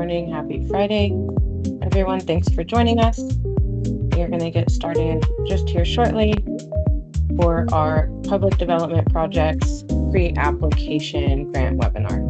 morning. Happy Friday, everyone. Thanks for joining us. We are going to get started just here shortly for our public development projects pre-application grant webinar.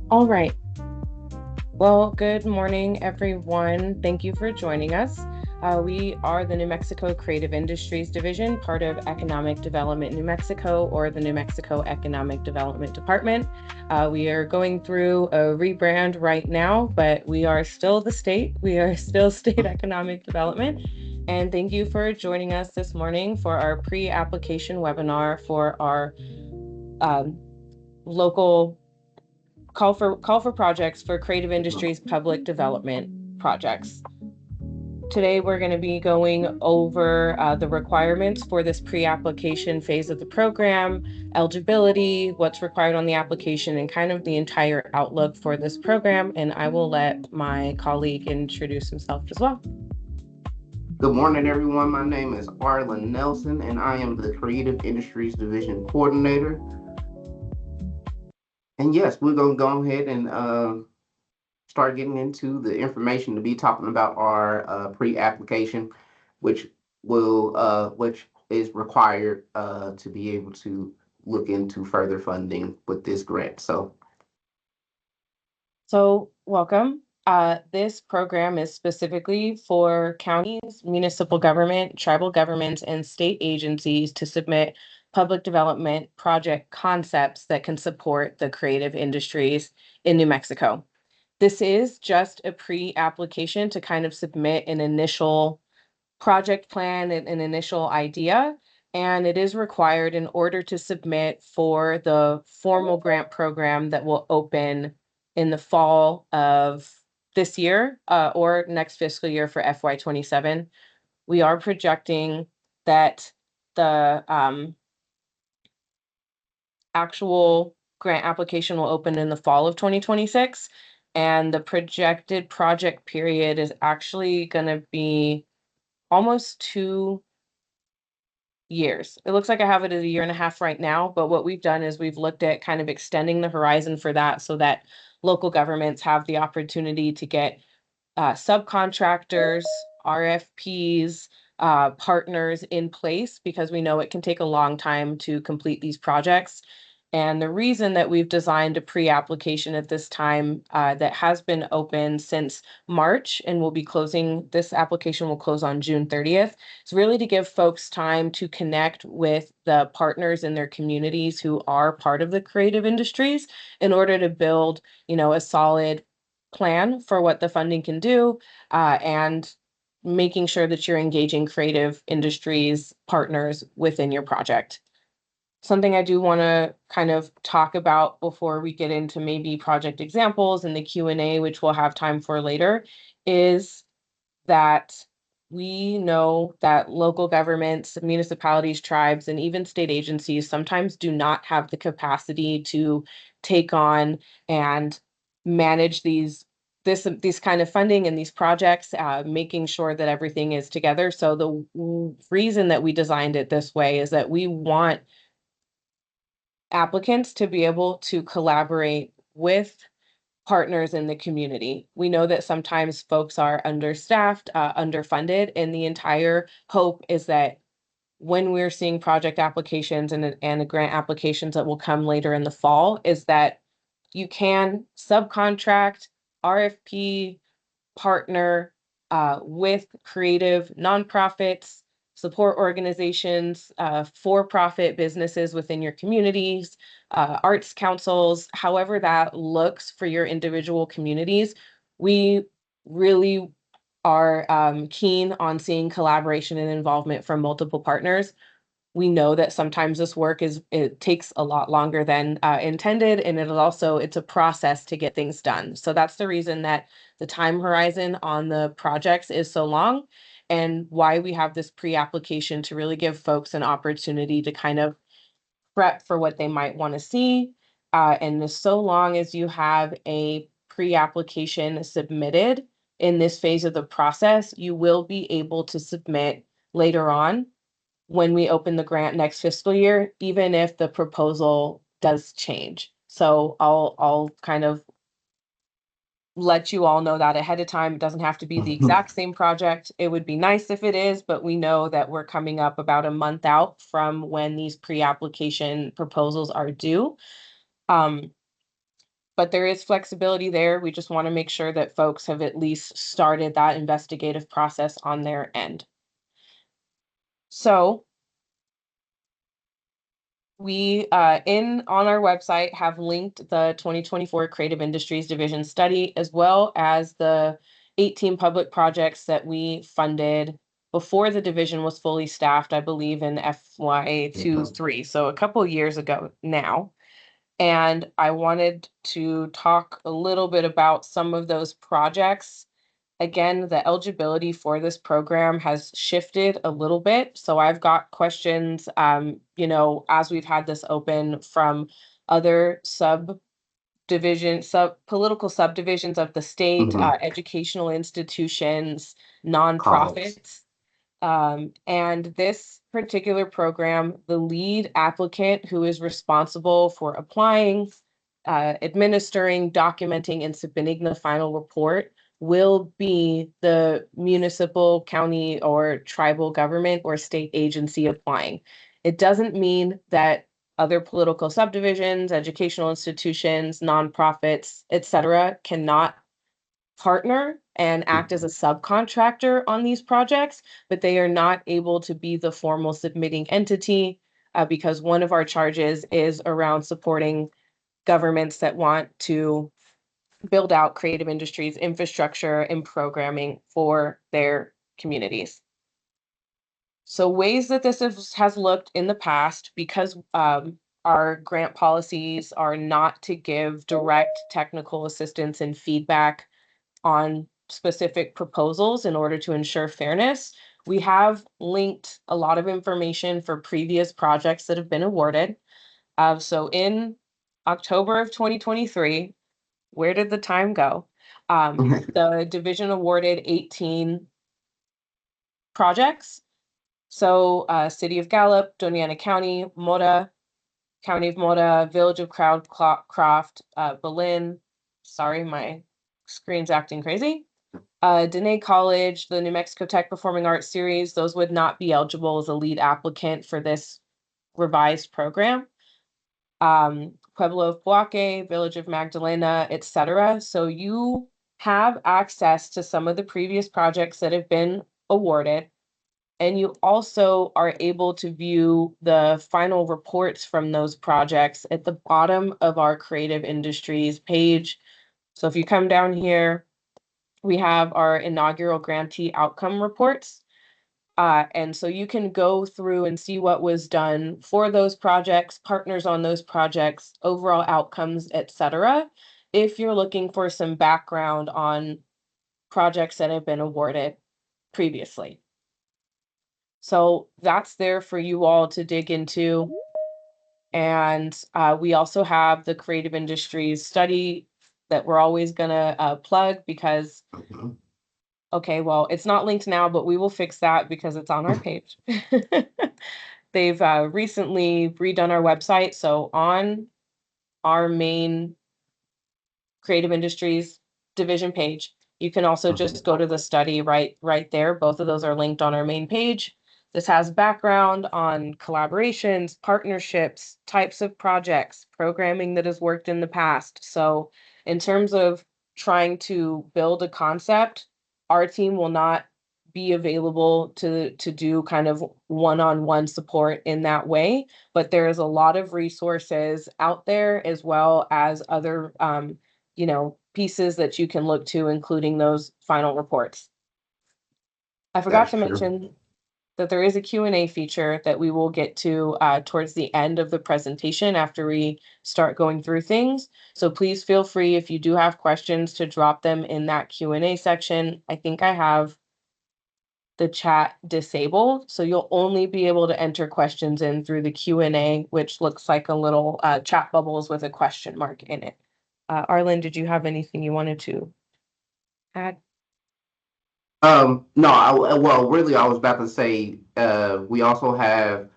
All right. Well, good morning, everyone. Thank you for joining us. We are the New Mexico Creative Industries Division, part of Economic Development New Mexico, or the New Mexico Economic Development Department. We are going through a rebrand right now, but we are still the state. We are still State Economic Development. And thank you for joining us this morning for our pre-application webinar for our local call for projects for creative industries public development projects. Today, we're going to be going over the requirements for this pre-application phase of the program, eligibility, what's required on the application, and kind of the entire outlook for this program. And I will let my colleague introduce himself as well. Good morning, everyone. My name is Arlen Nelson, and I am the Creative Industries Division Coordinator. And yes, we're going to go ahead and start getting into the information to be talking about our pre-application, which is required to be able to look into further funding with this grant. So welcome. This program is specifically for counties, municipal government, tribal governments, and state agencies to submit public development project concepts that can support the creative industries in New Mexico. This is just a pre-application to kind of submit an initial project plan and an initial idea, and it is required in order to submit for the formal grant program that will open in the fall of this year or next fiscal year for FY27. We are projecting that the actual grant application will open in the fall of 2026, and the projected project period is actually going to be almost 2 years. It looks like I have it at 1.5 years right now, but what we've done is we've looked at kind of extending the horizon for that so that local governments have the opportunity to get subcontractors, RFPs, partners in place, because we know it can take a long time to complete these projects. And the reason that we've designed a pre-application at this time that has been open since March and will be closing, this application will close on June 30th, is really to give folks time to connect with the partners in their communities who are part of the creative industries in order to build, a solid plan for what the funding can do, and making sure that you're engaging creative industries partners within your project. Something I do want to kind of talk about before we get into maybe project examples and the Q&A, which we'll have time for later, is that we know that local governments, municipalities, tribes, and even state agencies sometimes do not have the capacity to take on and manage these kind of funding and these projects, making sure that everything is together. So the reason that we designed it this way is that we want applicants to be able to collaborate with partners in the community. We know that sometimes folks are understaffed, underfunded, and the entire hope is that when we're seeing project applications and grant applications that will come later in the fall, is that you can subcontract, RFP, partner with creative nonprofits, support organizations, for-profit businesses within your communities, arts councils, however that looks for your individual communities. We really are keen on seeing collaboration and involvement from multiple partners. We know that sometimes this work it takes a lot longer than intended, and it's a process to get things done. So that's the reason that the time horizon on the projects is so long, and why we have this pre-application to really give folks an opportunity to kind of prep for what they might want to see. And so long as you have a pre-application submitted in this phase of the process, you will be able to submit later on when we open the grant next fiscal year, even if the proposal does change. So I'll kind of let you all know that ahead of time. It doesn't have to be the exact same project. It would be nice if it is, but we know that we're coming up about a month out from when these pre-application proposals are due. But there is flexibility there. We just want to make sure that folks have at least started that investigative process on their end. So we on our website have linked the 2024 Creative Industries Division study, as well as the 18 public projects that we funded before the division was fully staffed, I believe in FY23, so a couple years ago now. And I wanted to talk a little bit about some of those projects. Again, the eligibility for this program has shifted a little bit. So I've got questions, as we've had this open from other political subdivisions of the state, Mhm. educational institutions, Calls. nonprofits. And this particular program, the lead applicant who is responsible for applying, administering, documenting, and submitting the final report will be the municipal, county, or tribal government or state agency applying. It doesn't mean that other political subdivisions, educational institutions, nonprofits, etc., cannot partner and act as a subcontractor on these projects, but they are not able to be the formal submitting entity, because one of our charges is around supporting governments that want to build out creative industries infrastructure and programming for their communities. So ways that this has looked in the past, because our grant policies are not to give direct technical assistance and feedback on specific proposals in order to ensure fairness. We have linked a lot of information for previous projects that have been awarded. So in October of 2023, where did the time go? The division awarded 18 projects. So City of Gallup, Doñana County, Mora, County of Mora, Village of Crowdcroft, Berlin. Sorry, my screen's acting crazy. Dene College, the New Mexico Tech Performing Arts Series, those would not be eligible as a lead applicant for this revised program. Pueblo of Buaque, Village of Magdalena, etc. So you have access to some of the previous projects that have been awarded, and you also are able to view the final reports from those projects at the bottom of our Creative Industries page. So if you come down here, we have our inaugural grantee outcome reports. And so you can go through and see what was done for those projects, partners on those projects, overall outcomes, etc., if you're looking for some background on projects that have been awarded previously. So that's there for you all to dig into. And we also have the creative industries study that we're always gonna plug because, Mhm. okay, well, it's not linked now, but we will fix that because it's on our page. They've recently redone our website. So on our main creative industries division page, you can also just go to the study right there. Both of those are linked on our main page. This has background on collaborations, partnerships, types of projects, programming that has worked in the past. So in terms of trying to build a concept, our team will not be available to do kind of one-on-one support in that way, but there is a lot of resources out there as well as other pieces that you can look to, including those final reports. I That forgot is to true. mention that there is a Q&A feature that we will get to towards the end of the presentation after we start going through things. So please feel free, if you do have questions, to drop them in that Q&A section. I think I have the chat disabled, so you'll only be able to enter questions in through the Q&A, which looks like a little chat bubbles with a question mark in it. Arlen, did you have anything you wanted to add? No, well, really, I was about to say, we also have,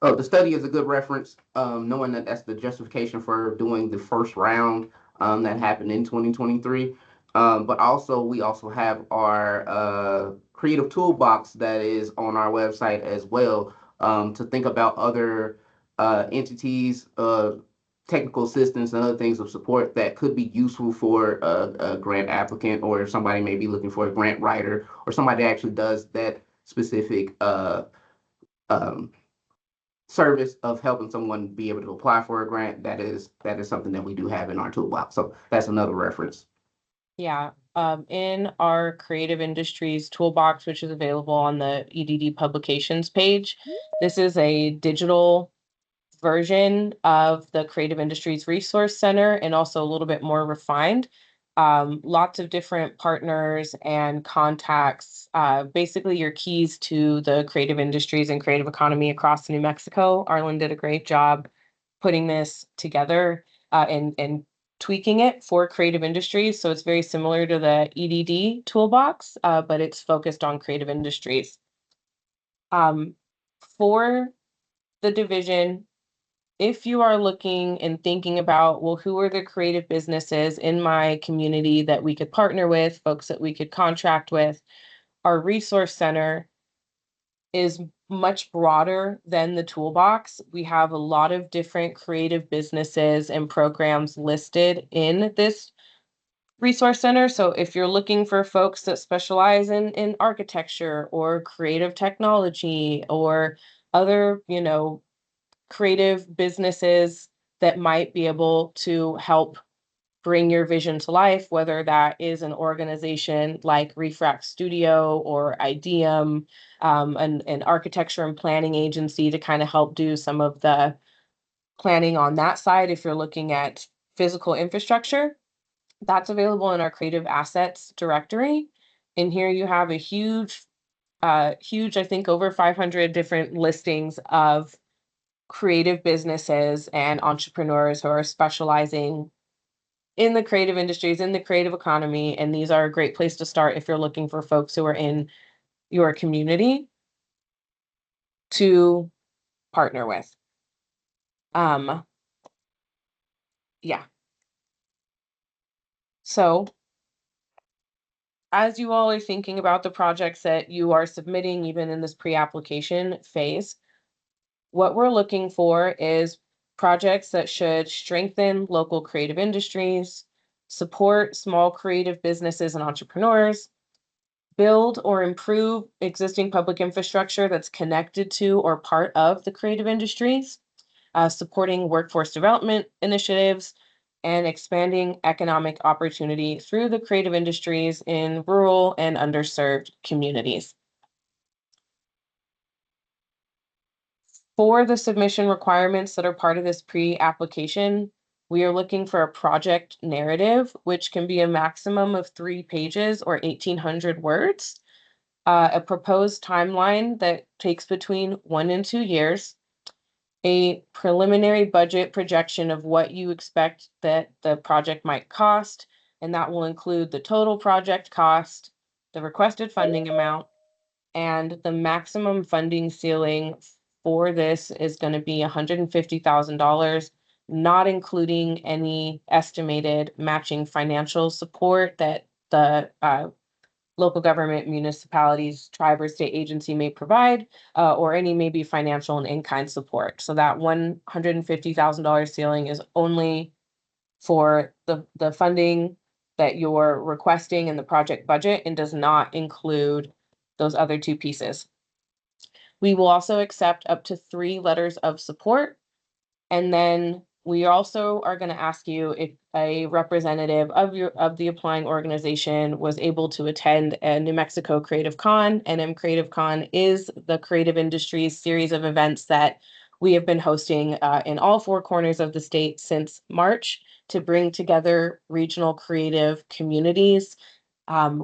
oh, the study is a good reference, knowing that that's the justification for doing the first round, that happened in 2023. But also, we also have our creative toolbox that is on our website as well, to think about other entities, technical assistance and other things of support that could be useful for a grant applicant, or if somebody may be looking for a grant writer, or somebody that actually does that specific um, service of helping someone be able to apply for a grant. That is something that we do have in our toolbox. So that's another reference. Yeah, in our creative industries toolbox, which is available on the EDD publications page, this is a digital version of the Creative Industries Resource Center and also a little bit more refined. Lots of different partners and contacts, basically your keys to the creative industries and creative economy across New Mexico. Arlen did a great job putting this together and tweaking it for creative industries. So it's very similar to the EDD toolbox, but it's focused on creative industries. Um, for the division, if you are looking and thinking about, well, who are the creative businesses in my community that we could partner with, folks that we could contract with, our resource center is much broader than the toolbox. We have a lot of different creative businesses and programs listed in this resource center. So if you're looking for folks that specialize in architecture or creative technology or other, creative businesses that might be able to help bring your vision to life, whether that is an organization like Refract Studio or Ideum, an architecture and planning agency to kind of help do some of the planning on that side. If you're looking at physical infrastructure, that's available in our creative assets directory. And here you have a huge, I think over 500 different listings of creative businesses and entrepreneurs who are specializing in the creative industries, in the creative economy. And these are a great place to start if you're looking for folks who are in your community to partner with. Um, yeah. So as you all are thinking about the projects that you are submitting, even in this pre-application phase, what we're looking for is projects that should strengthen local creative industries, support small creative businesses and entrepreneurs, build or improve existing public infrastructure that's connected to or part of the creative industries, supporting workforce development initiatives, and expanding economic opportunity through the creative industries in rural and underserved communities. For the submission requirements that are part of this pre-application, we are looking for a project narrative, which can be a maximum of 3 pages or 1,800 words. a proposed timeline that takes between 1 and 2 years, a preliminary budget projection of what you expect that the project might cost, and that will include the total project cost, the requested funding amount, and the maximum funding ceiling for this is going to be $150,000, not including any estimated matching financial support that the local government, municipalities, tribe, or state agency may provide, or any maybe financial and in-kind support. So that $150,000 ceiling is only for the funding that you're requesting in the project budget and does not include those other two pieces. We will also accept up to 3 letters of support. And then we also are going to ask you if a representative of the applying organization was able to attend a New Mexico Creative Con. NM Creative Con is the creative industries series of events that we have been hosting in all 4 corners of the state since March to bring together regional creative communities.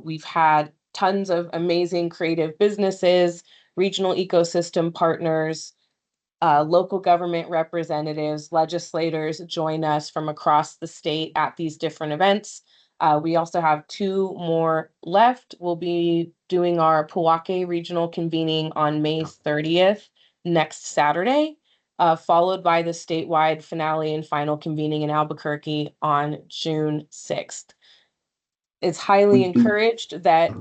We've had tons of amazing creative businesses, regional ecosystem partners, local government representatives, legislators join us from across the state at these different events. We also have 2 more left. We'll be doing our Pewaukee regional convening on May 30th, next Saturday, followed by the statewide finale and final convening in Albuquerque on June 6th. It's highly We do. encouraged that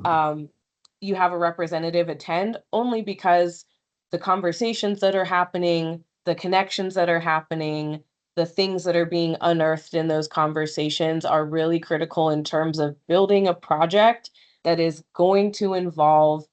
you have a representative attend, only because the conversations that are happening, the connections that are happening, the things that are being unearthed in those conversations are really critical in terms of building a project that is going to involve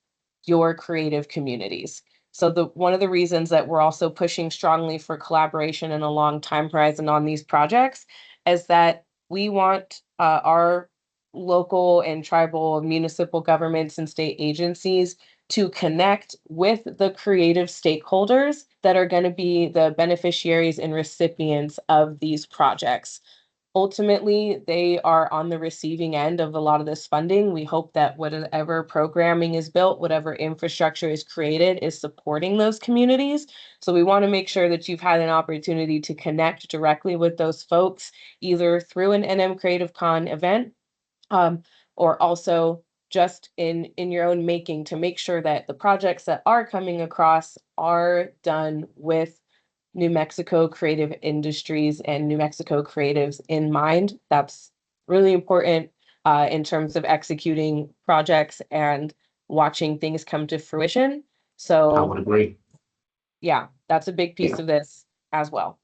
your creative communities. So one of the reasons that we're also pushing strongly for collaboration and a long time horizon on these projects is that we want our local and tribal municipal governments and state agencies to connect with the creative stakeholders that are going to be the beneficiaries and recipients of these projects. Ultimately, they are on the receiving end of a lot of this funding. We hope that whatever programming is built, whatever infrastructure is created, is supporting those communities. So we want to make sure that you've had an opportunity to connect directly with those folks, either through an NM Creative Con event, or also just in your own making, to make sure that the projects that are coming across are done with New Mexico creative industries and New Mexico creatives in mind. That's really important in terms of executing projects and watching things come to fruition. I So would agree. yeah, that's a big piece Yeah. of this as well.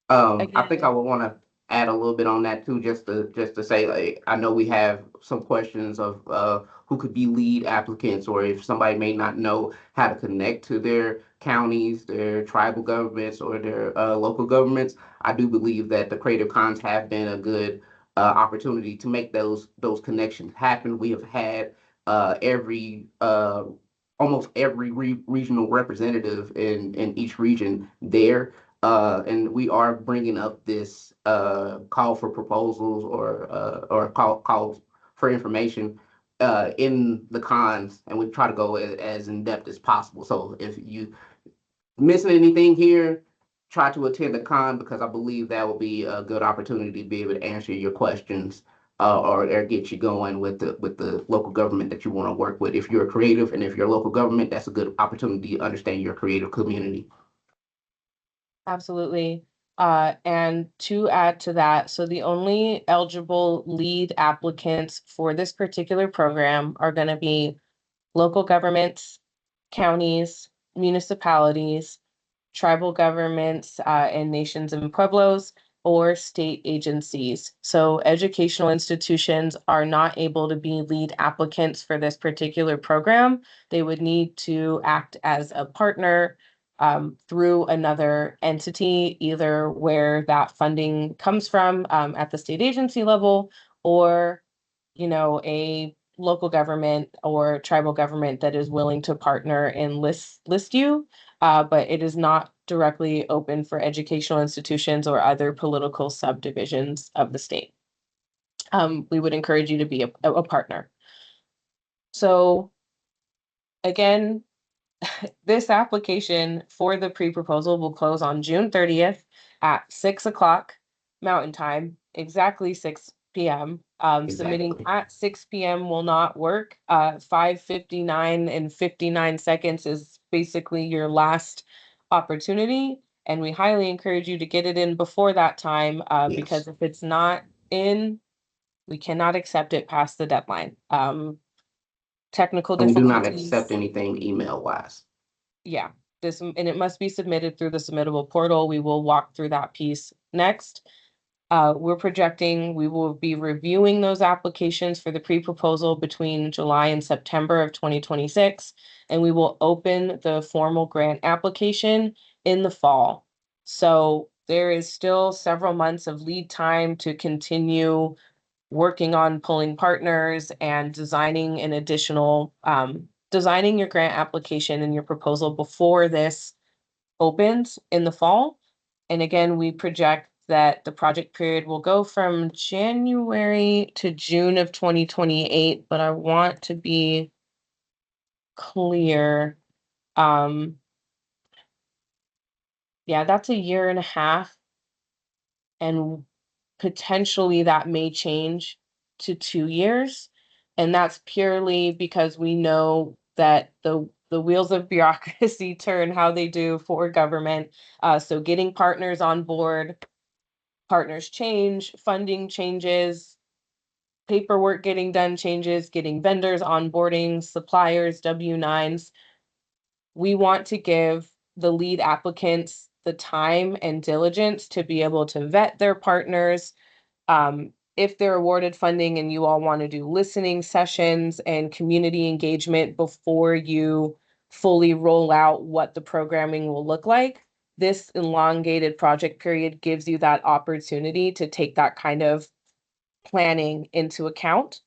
I think Again, I would want to add a little bit on that too, just to say, like, I know we have some questions of who could be lead applicants, or if somebody may not know how to connect to their counties, their tribal governments, or their local governments. I do believe that the Creative Cons have been a good opportunity to make those connections happen. We have had every almost every regional representative in each region there, and we are bringing up this call for proposals, or calls for information in the cons, and we try to go as in depth as possible. So if you missing anything here, try to attend the con, because I believe that will be a good opportunity to be able to answer your questions, or get you going with the local government that you want to work with. If you're a creative and if you're a local government, that's a good opportunity to understand your creative community. absolutely. And to add to that, so the only eligible lead applicants for this particular program are going to be local governments, counties, municipalities, tribal governments, and nations and pueblos, or state agencies. So educational institutions are not able to be lead applicants for this particular program. They would need to act as a partner through another entity, either where that funding comes from at the state agency level, or a local government or tribal government that is willing to partner and list you, but it is not directly open for educational institutions or other political subdivisions of the state. We would encourage you to be a partner. So Again, this application for the pre-proposal will close on June 30th at 6 o'clock Mountain Time, exactly 6 p.m. Submitting Exactly. at 6 p.m. will not work. 5:59 and 59 seconds is basically your last opportunity. And we highly encourage you to get it in before that time, because Yes. if it's not in, we cannot accept it past the deadline. Technical And we do not accept difficulties. anything email wise. Yeah, and it must be submitted through the submittable portal. We will walk through that piece next. We're projecting we will be reviewing those applications for the pre-proposal between July and September of 2026, and we will open the formal grant application in the fall. So there is still several months of lead time to continue working on pulling partners and designing an additional designing your grant application and your proposal before this opens in the fall. And again, we project that the project period will go from January to June of 2028, but I want to be clear. Um, yeah, that's a year and a half, and potentially that may change to 2 years. And that's purely because we know that the wheels of bureaucracy turn how they do for government. So getting partners on board, partners change, funding changes, paperwork getting done changes, getting vendors onboarding, suppliers, W-9s. We want to give the lead applicants the time and diligence to be able to vet their partners. If they're awarded funding and you all want to do listening sessions and community engagement before you fully roll out what the programming will look like, this elongated project period gives you that opportunity to take that kind of planning into account.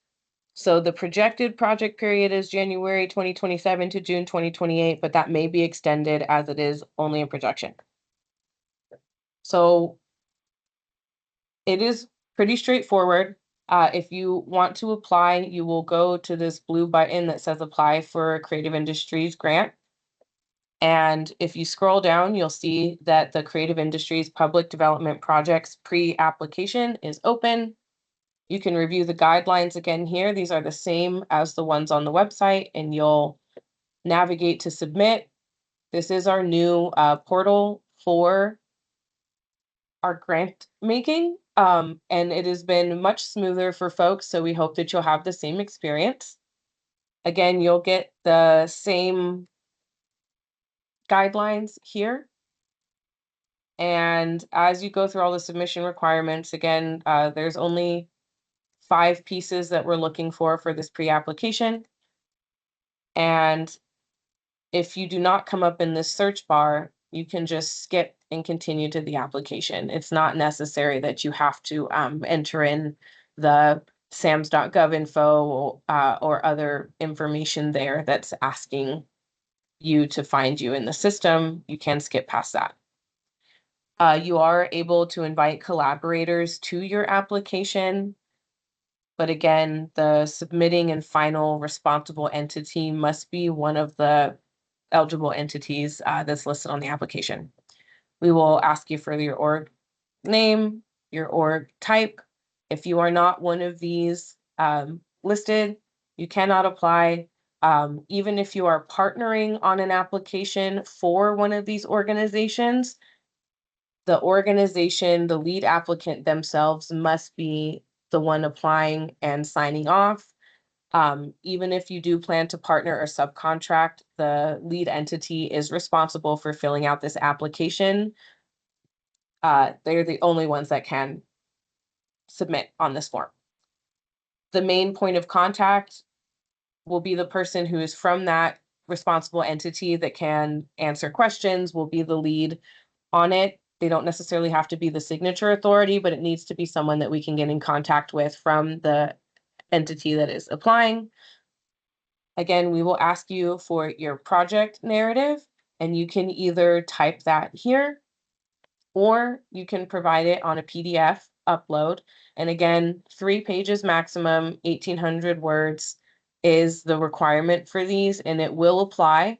So the projected project period is January 2027 to June 2028, but that may be extended as it is only a projection. So it is pretty straightforward. If you want to apply, you will go to this blue button that says apply for a Creative Industries grant. And if you scroll down, you'll see that the Creative Industries Public Development Projects pre-application is open. You can review the guidelines again here. These are the same as the ones on the website, and you'll navigate to submit. This is our new portal for our grant making. And it has been much smoother for folks, so we hope that you'll have the same experience. Again, you'll get the same guidelines here. And as you go through all the submission requirements, again, there's only 5 pieces that we're looking for this pre-application. And if you do not come up in this search bar, you can just skip and continue to the application. It's not necessary that you have to enter in the SAMS.gov info or other information there that's asking you to find you in the system. You can skip past that. You are able to invite collaborators to your application. But again, the submitting and final responsible entity must be one of the eligible entities that's listed on the application. We will ask you for your org name, your org type. If you are not one of these listed, you cannot apply. Even if you are partnering on an application for one of these organizations, the organization, the lead applicant themselves must be the one applying and signing off. Even if you do plan to partner or subcontract, the lead entity is responsible for filling out this application. They're the only ones that can submit on this form. The main point of contact will be the person who is from that responsible entity that can answer questions, will be the lead on it. They don't necessarily have to be the signature authority, but it needs to be someone that we can get in contact with from the entity that is applying. Again, we will ask you for your project narrative, and you can either type that here or you can provide it on a PDF upload. And again, 3 pages maximum, 1,800 words. is the requirement for these, and it will apply.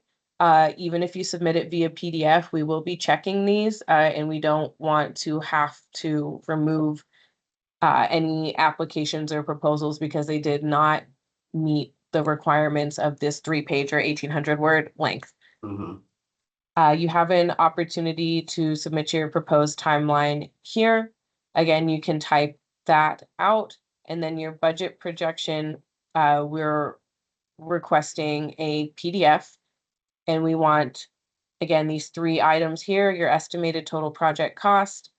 Even if you submit it via PDF, we will be checking these, and we don't want to have to remove any applications or proposals because they did not meet the requirements of this 3-page or 1,800-word length. Mhm. You have an opportunity to submit your proposed timeline here. Again, you can type that out, and then your budget projection, we're requesting a PDF, and we want, again, these 3 items here: your estimated total project cost,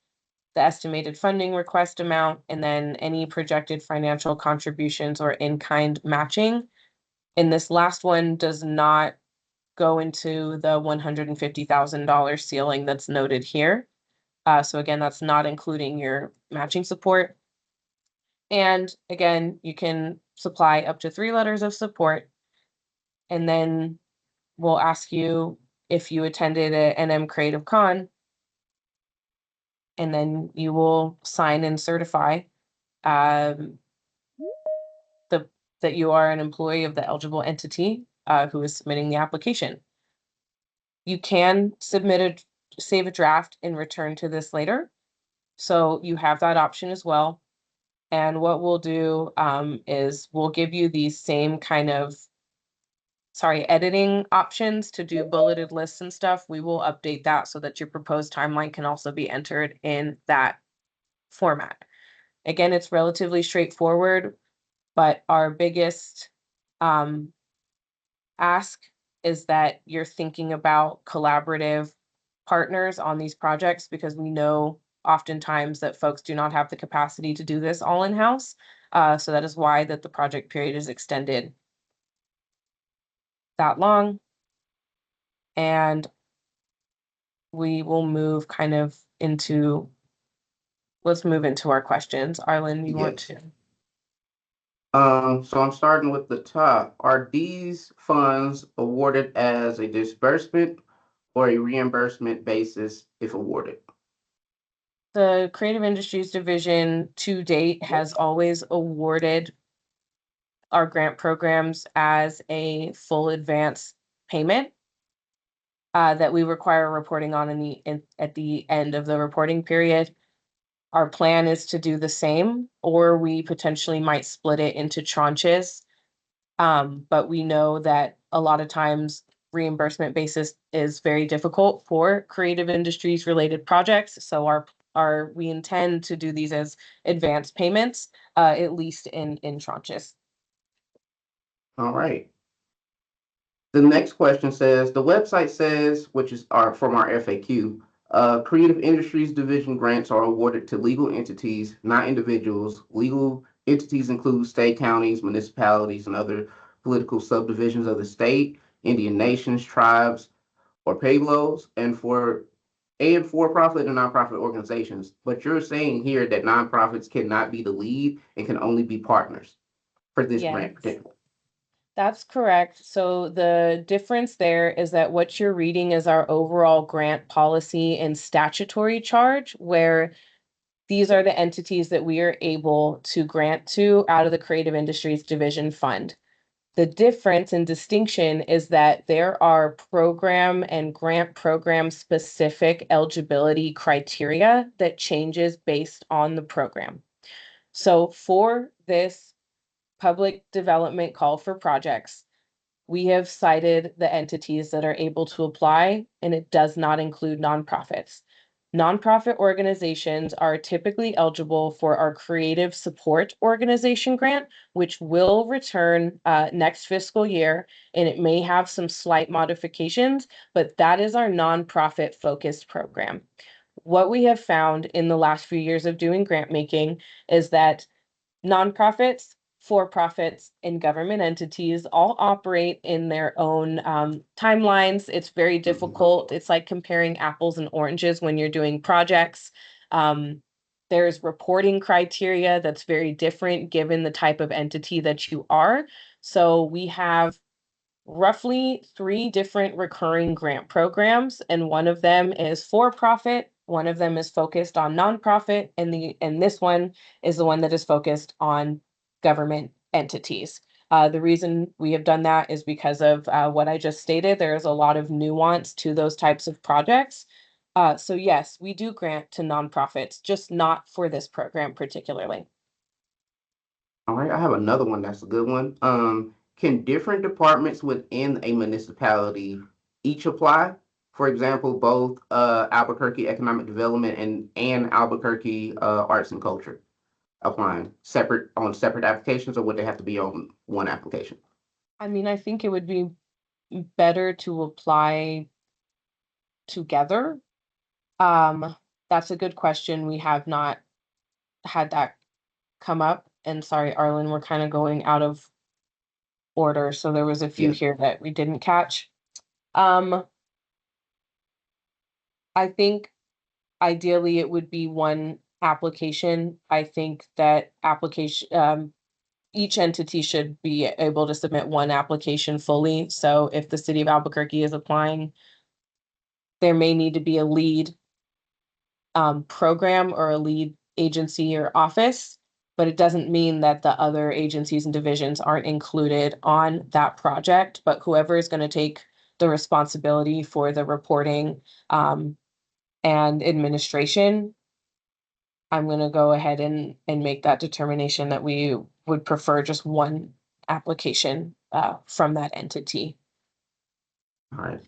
the estimated funding request amount, and then any projected financial contributions or in-kind matching. And this last one does not go into the $150,000 ceiling that's noted here. So again, that's not including your matching support. And again, you can supply up to 3 letters of support. And then we'll ask you if you attended a NM Creative Con, and then you will sign and certify um, that you are an employee of the eligible entity who is submitting the application. You can save a draft and return to this later. So you have that option as well. And what we'll do is we'll give you these same kind of, editing options to do bulleted lists and stuff. We will update that so that your proposed timeline can also be entered in that format. Again, it's relatively straightforward, but our biggest ask is that you're thinking about collaborative partners on these projects, because we know oftentimes that folks do not have the capacity to do this all in-house. So that is why that the project period is extended that long. And we will move kind of into, let's move into our questions. Arlen, you want Yes. to? So I'm starting with the top. Are these funds awarded as a disbursement or a reimbursement basis if awarded? The Creative Industries Division to date has always awarded our grant programs as a full advance payment that we require reporting on at the end of the reporting period. Our plan is to do the same, or we potentially might split it into tranches. But we know that a lot of times reimbursement basis is very difficult for creative industries related projects. So we intend to do these as advance payments, at least in tranches. All right. The next question says, the website says, which is from our FAQ, Creative Industries Division grants are awarded to legal entities, not individuals. Legal entities include state, counties, municipalities, and other political subdivisions of the state, Indian nations, tribes, or pueblos, and for-profit and nonprofit organizations. But you're saying here that nonprofits cannot be the lead and can only be partners for this grant Yes. particularly. That's correct. So the difference there is that what you're reading is our overall grant policy and statutory charge, where these are the entities that we are able to grant to out of the Creative Industries Division Fund. The difference and distinction is that there are program and grant program specific eligibility criteria that changes based on the program. So for this public development call for projects, we have cited the entities that are able to apply, and it does not include nonprofits. Nonprofit organizations are typically eligible for our Creative Support Organization grant, which will return next fiscal year, and it may have some slight modifications, but that is our nonprofit focused program. What we have found in the last few years of doing grant making is that nonprofits, for-profits, and government entities all operate in their own timelines. It's very difficult. It's like comparing apples and oranges when you're doing projects. There's reporting criteria that's very different given the type of entity that you are. So we have roughly 3 different recurring grant programs, and one of them is for profit, one of them is focused on nonprofit, and this one is the one that is focused on government entities. The reason we have done that is because of what I just stated. There is a lot of nuance to those types of projects. So yes, we do grant to nonprofits, just not for this program particularly. All right, I have another one that's a good one. Can different departments within a municipality each apply? For example, both Albuquerque Economic Development and Albuquerque Arts and Culture applying separate on separate applications, or would they have to be on one application? I mean, I think it would be better to apply together. Um, that's a good question. We have not had that come up. And sorry, Arlen, we're kind of going out of order. So there was a few Yeah. here that we didn't catch. Um, I think ideally it would be one application. I think that each entity should be able to submit one application fully. So if the city of Albuquerque is applying, there may need to be a lead program or a lead agency or office, but it doesn't mean that the other agencies and divisions aren't included on that project. But whoever is going to take the responsibility for the reporting and administration, I'm going to go ahead and make that determination that we would prefer just one application from that entity. All right.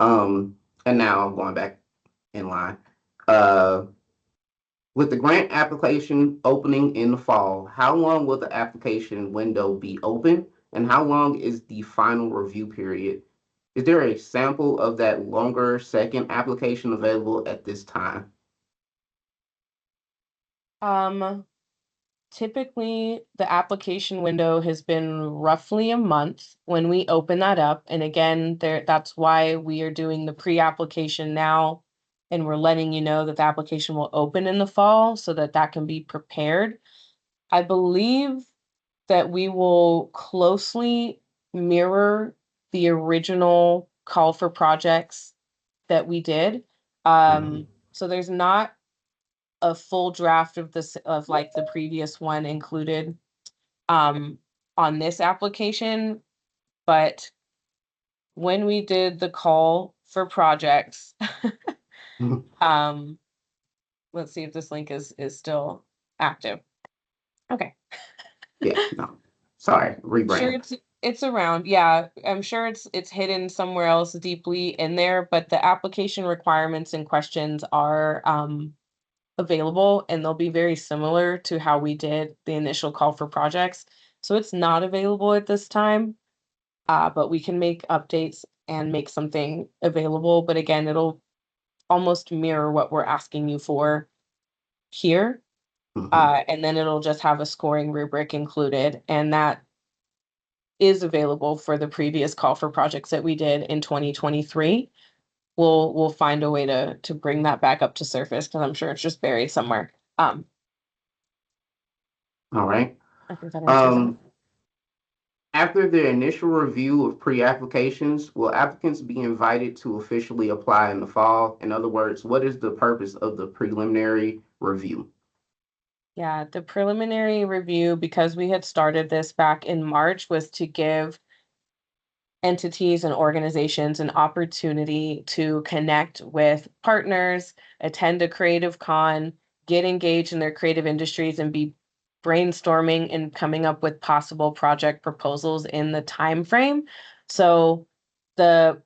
And now I'm going back in line. Uh, with the grant application opening in the fall, how long will the application window be open, and how long is the final review period? Is there a sample of that longer second application available at this time? Um, Typically, the application window has been roughly a month when we open that up. And again, that's why we are doing the pre-application now. And we're letting you know that the application will open in the fall so that that can be prepared. I believe that we will closely mirror the original call for projects that we did. Mhm. So there's not a full draft of this of like the previous one included um on this application, but when we did the call for projects, um let's see if this link is still active. Okay. Yeah, no. Sorry, Sure, rebrand. it's around. Yeah, I'm sure it's hidden somewhere else deeply in there, but the application requirements and questions are available and they'll be very similar to how we did the initial call for projects. So it's not available at this time, but we can make updates and make something available. But again, it'll almost mirror what we're asking you for here. Mhm. And then it'll just have a scoring rubric included. And that is available for the previous call for projects that we did in 2023. We'll find a way to bring that back up to surface because I'm sure it's just buried somewhere. All right. I think that answers it. Um, After the initial review of pre-applications, will applicants be invited to officially apply in the fall? In other words, what is the purpose of the preliminary review? Yeah, the preliminary review, because we had started this back in March, was to give entities and organizations an opportunity to connect with partners, attend a creative con, get engaged in their creative industries, and be brainstorming and coming up with possible project proposals in the time frame. So the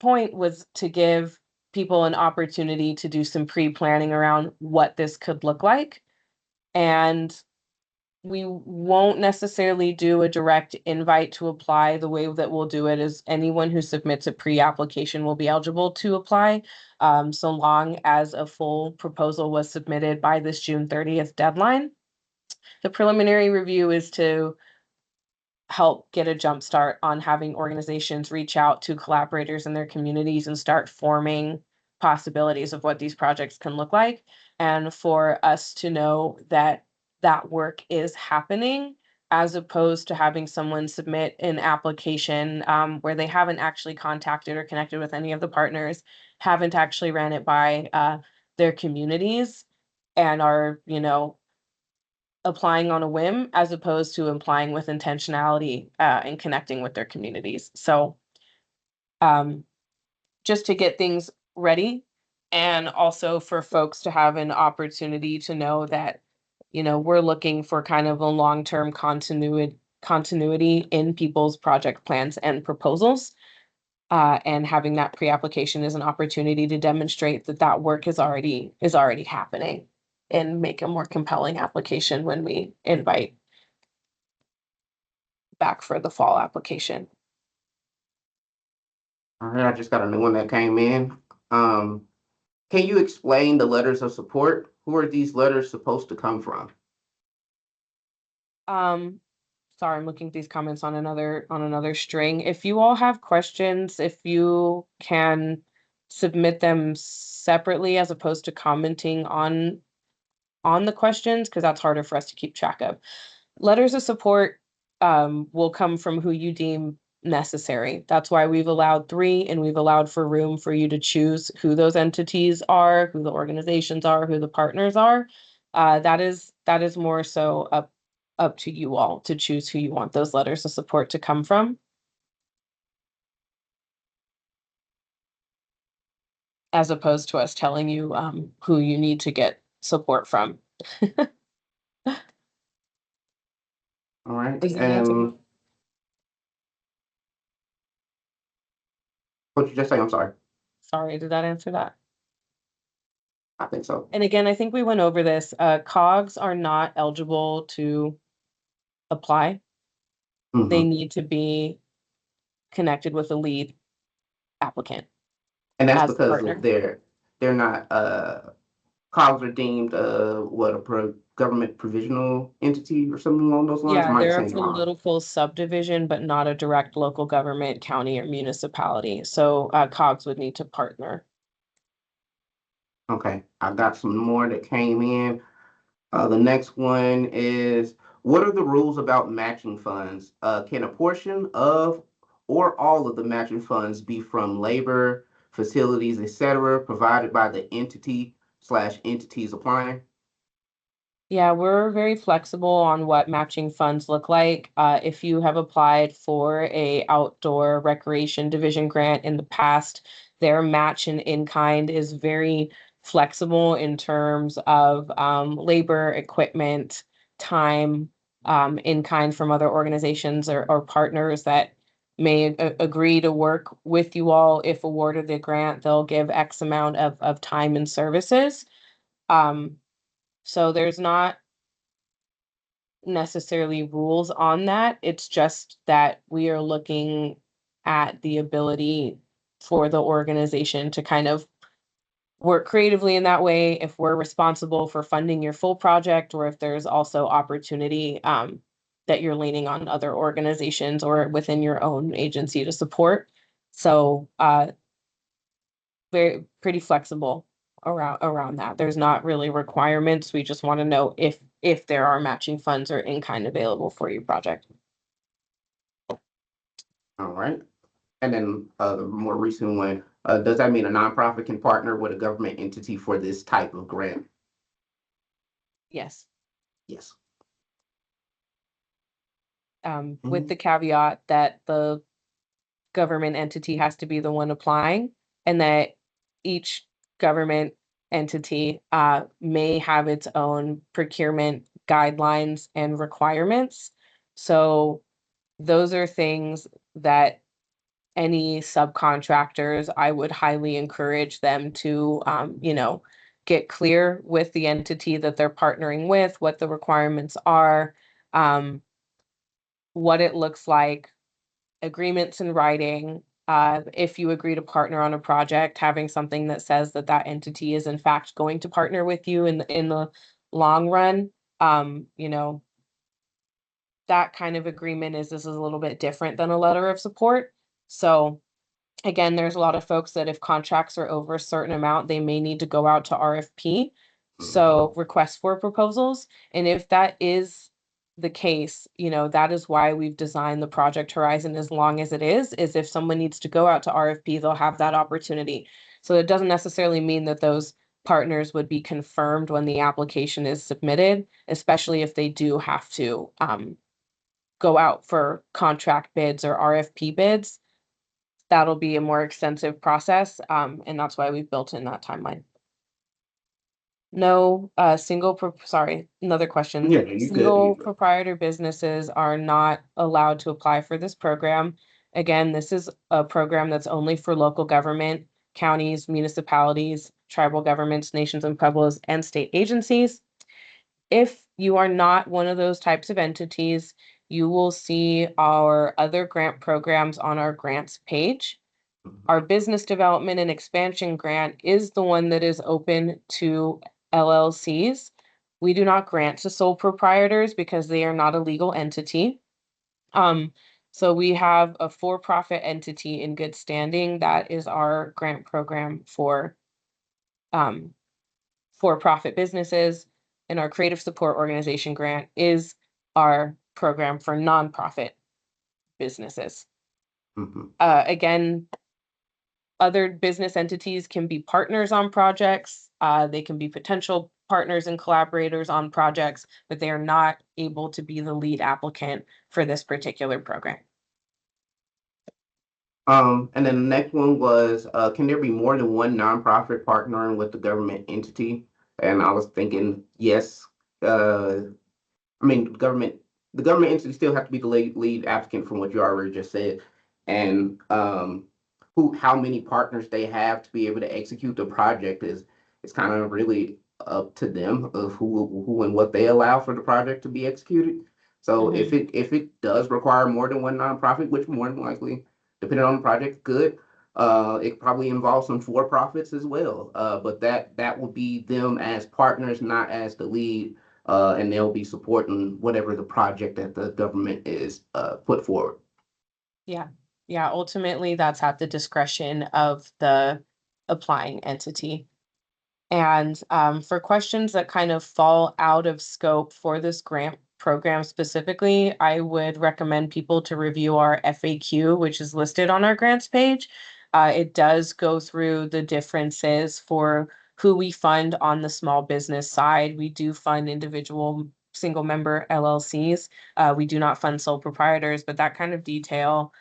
point was to give people an opportunity to do some pre-planning around what this could look like. And we won't necessarily do a direct invite to apply. The way that we'll do it is anyone who submits a pre-application will be eligible to apply, so long as a full proposal was submitted by this June 30th deadline. The preliminary review is to help get a jump start on having organizations reach out to collaborators in their communities and start forming possibilities of what these projects can look like, and for us to know that that work is happening as opposed to having someone submit an application where they haven't actually contacted or connected with any of the partners, haven't actually ran it by their communities, and are applying on a whim as opposed to applying with intentionality and connecting with their communities. So just to get things ready, and also for folks to have an opportunity to know that, we're looking for kind of a long-term continuity in people's project plans and proposals. And having that pre-application is an opportunity to demonstrate that that work is already happening and make a more compelling application when we invite back for the fall application. All right, I just got a new one that came in. Can you explain the letters of support? Who are these letters supposed to come from? Um, Sorry, I'm looking at these comments on another string. If you all have questions, if you can submit them separately as opposed to commenting on the questions, because that's harder for us to keep track of. Letters of support will come from who you deem necessary. That's why we've allowed 3, and we've allowed for room for you to choose who those entities are, who the organizations are, who the partners are. That is more so up to you all to choose who you want those letters of support to come from, as opposed to us telling you who you need to get support from. All right, Does that answer? what you just say? I'm sorry. Sorry, did that answer that? I think so. And again, I think we went over this. COGs are not eligible to apply. They Hmm. need to be connected with a lead applicant And that's as a because partner. they're not COGS are deemed what government provisional entity or something along those lines. I Yeah, might be they're a saying it wrong. political subdivision, but not a direct local government, county or municipality. So COGs would need to partner. Okay, I got some more that came in. The next one is, what are the rules about matching funds? Can a portion of or all of the matching funds be from labor, facilities, etc., provided by the entity/entities applying? Yeah, we're very flexible on what matching funds look like. If you have applied for a outdoor recreation division grant in the past, their match and in kind is very flexible in terms of labor, equipment, time, in kind from other organizations or partners that may agree to work with you all. If awarded the grant, they'll give X amount of time and services. Um, so there's not necessarily rules on that. It's just that we are looking at the ability for the organization to kind of work creatively in that way if we're responsible for funding your full project, or if there's also opportunity that you're leaning on other organizations or within your own agency to support. So very pretty flexible around that. There's not really requirements. We just want to know if there are matching funds or in kind available for your project. All right. And then the more recent one, does that mean a nonprofit can partner with a government entity for this type of grant? Yes. Yes. With Mhm. the caveat that the government entity has to be the one applying, and that each government entity may have its own procurement guidelines and requirements. So those are things that any subcontractors, I would highly encourage them to, get clear with the entity that they're partnering with, what the requirements are, um, what it looks like, agreements in writing. If you agree to partner on a project, having something that says that that entity is in fact going to partner with you in the long run. Um, you know, that kind of agreement this is a little bit different than a letter of support. So again, there's a lot of folks that if contracts are over a certain amount, they may need to go out to RFP. Mhm. So request for proposals. And if that is the case, that is why we've designed the project horizon as long as it is if someone needs to go out to RFP, they'll have that opportunity. So it doesn't necessarily mean that those partners would be confirmed when the application is submitted, especially if they do have to go out for contract bids or RFP bids. That'll be a more extensive process, and that's why we've built in that timeline. No, sorry, another question. Yeah, you good. Single proprietor businesses are not allowed to apply for this program. Again, this is a program that's only for local government, counties, municipalities, tribal governments, nations and pueblos, and state agencies. If you are not one of those types of entities, you will see our other grant programs on our grants page. Our business development and expansion grant is the one that is open to LLCs. We do not grant to sole proprietors because they are not a legal entity. So we have a for-profit entity in good standing. That is our grant program for for-profit businesses, and our creative support organization grant is our program for nonprofit businesses. Again, other business entities can be partners on projects. They can be potential partners and collaborators on projects, but they are not able to be the lead applicant for this particular program. And then the next one was, can there be more than one nonprofit partnering with the government entity? And I was thinking, yes. I mean, the government entity still have to be the lead applicant from what you already just said. And how many partners they have to be able to execute the project is kind of really up to them of who and what they allow for the project to be executed. So if it does require more than one nonprofit, which more than likely, depending on the project, good. It probably involves some for-profits as well. But that would be them as partners, not as the lead, and they'll be supporting whatever the project that the government is put forward. Yeah. Yeah, ultimately that's at the discretion of the applying entity. And for questions that kind of fall out of scope for this grant program specifically, I would recommend people to review our FAQ, which is listed on our grants page. It does go through the differences for who we fund on the small business side. We do fund individual single member LLCs. We do not fund sole proprietors, but that kind of detail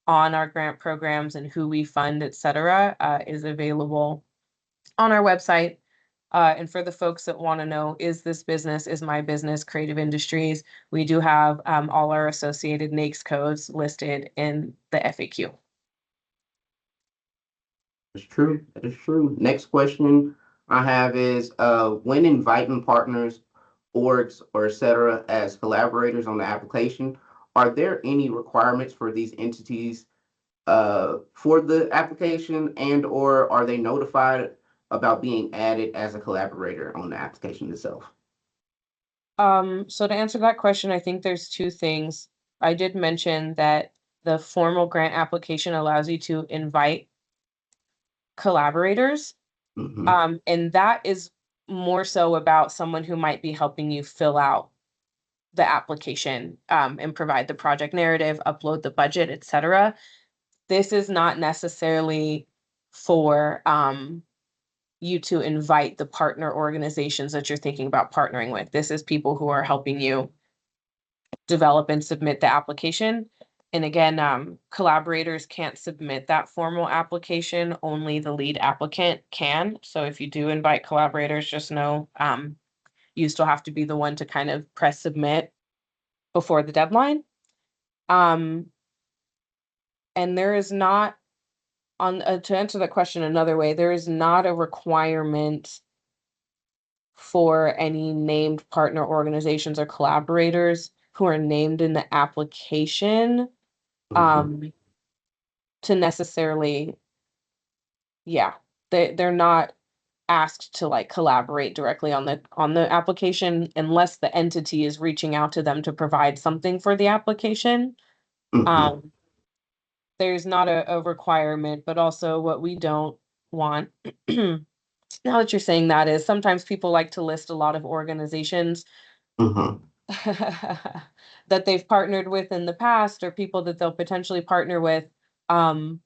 on our grant programs and who we fund, et cetera, is available on our website. And for the folks that want to know, is this business, is my business, Creative Industries, we do have all our associated NAICS codes listed in the FAQ. It's true. That is true. Next question I have is, when inviting partners, orgs, or et cetera, as collaborators on the application, are there any requirements for these entities for the application, and or are they notified about being added as a collaborator on the application itself? So to answer that question, I think there's two things. I did mention that the formal grant application allows you to invite collaborators. And that is more so about someone who might be helping you fill out the application, and provide the project narrative, upload the budget, et cetera. This is not necessarily for you to invite the partner organizations that you're thinking about partnering with. This is people who are helping you develop and submit the application. And again, collaborators can't submit that formal application, only the lead applicant can. So if you do invite collaborators, just know you still have to be the one to kind of press submit before the deadline. And there is not, to answer that question another way, there is not a requirement for any named partner organizations or collaborators who are named in the application to necessarily, they're not asked to like collaborate directly on the application unless the entity is reaching out to them to provide something for the application. There's not a requirement, but also what we don't want now that you're saying that is sometimes people like to list a lot of organizations that they've partnered with in the past or people that they'll potentially partner with. When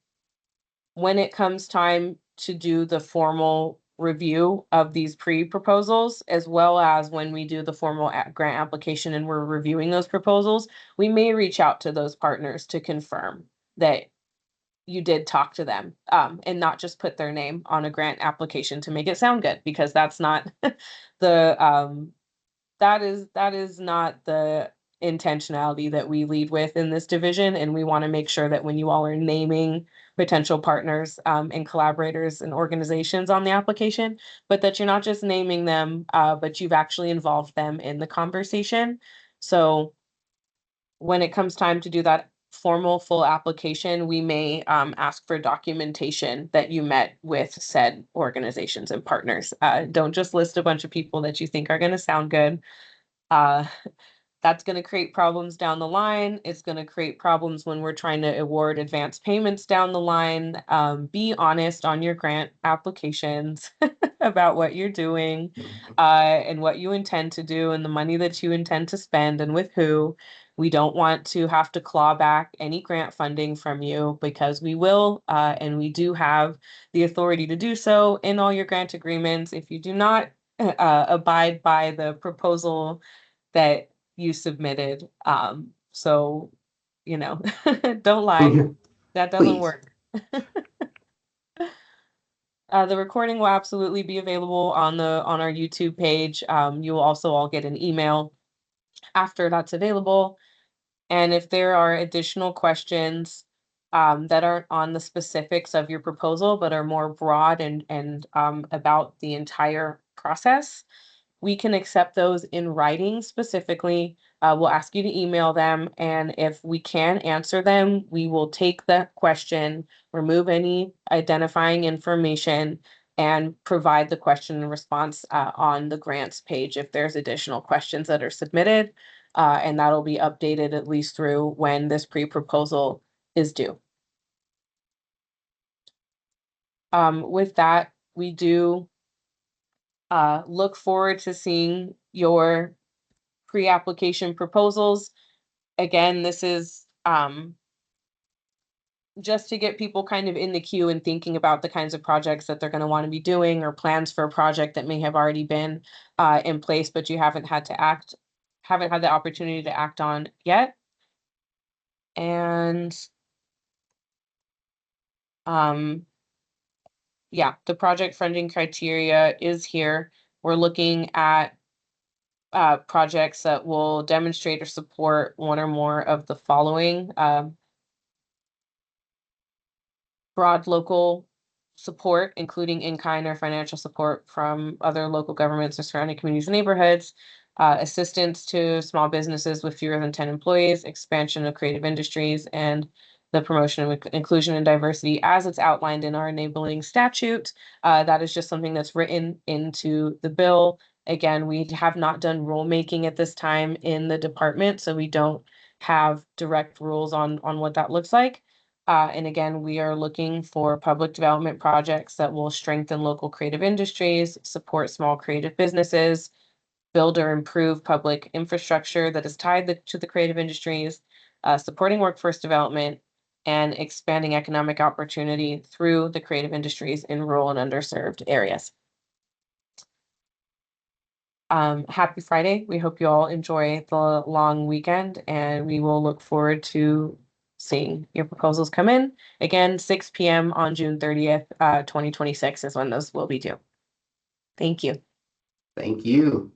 it comes time to do the formal review of these pre-proposals, as well as when we do the formal grant application and we're reviewing those proposals, we may reach out to those partners to confirm that you did talk to them, and not just put their name on a grant application to make it sound good, because that's not the that is not the intentionality that we lead with in this division. And we want to make sure that when you all are naming potential partners, and collaborators and organizations on the application, but that you're not just naming them, but you've actually involved them in the conversation. So when it comes time to do that formal full application, we may ask for documentation that you met with said organizations and partners. Don't just list a bunch of people that you think are going to sound good. Uh, that's going to create problems down the line. It's going to create problems when we're trying to award advance payments down the line. Be honest on your grant applications about what you're doing, and what you intend to do and the money that you intend to spend and with who. We don't want to have to claw back any grant funding from you, because we will, and we do have the authority to do so in all your grant agreements if you do not abide by the proposal that you submitted. So, don't lie. That doesn't Please. work. The recording will absolutely be available on our YouTube page. You will also all get an email after that's available. And if there are additional questions that aren't on the specifics of your proposal, but are more broad and about the entire process, we can accept those in writing specifically. We'll ask you to email them, and if we can answer them, we will take the question, remove any identifying information, and provide the question and response on the grants page if there's additional questions that are submitted. And that'll be updated at least through when this pre-proposal is due. With that, we do look forward to seeing your pre-application proposals. Again, this is just to get people kind of in the queue and thinking about the kinds of projects that they're going to want to be doing, or plans for a project that may have already been in place, but you haven't had the opportunity to act on yet. And yeah, the project funding criteria is here. We're looking at projects that will demonstrate or support one or more of the following: broad local support, including in-kind or financial support from other local governments or surrounding communities and neighborhoods, assistance to small businesses with fewer than 10 employees, expansion of creative industries, and the promotion of inclusion and diversity as it's outlined in our enabling statute. That is just something that's written into the bill. Again, we have not done rulemaking at this time in the department, so we don't have direct rules on what that looks like. And again, we are looking for public development projects that will strengthen local creative industries, support small creative businesses, build or improve public infrastructure that is tied to the creative industries, supporting workforce development, and expanding economic opportunity through the creative industries in rural and underserved areas. Happy Friday. We hope you all enjoy the long weekend, and we will look forward to seeing your proposals come in. Again, 6 p.m. on June 30th, 2026 is when those will be due. Thank you. Thank you.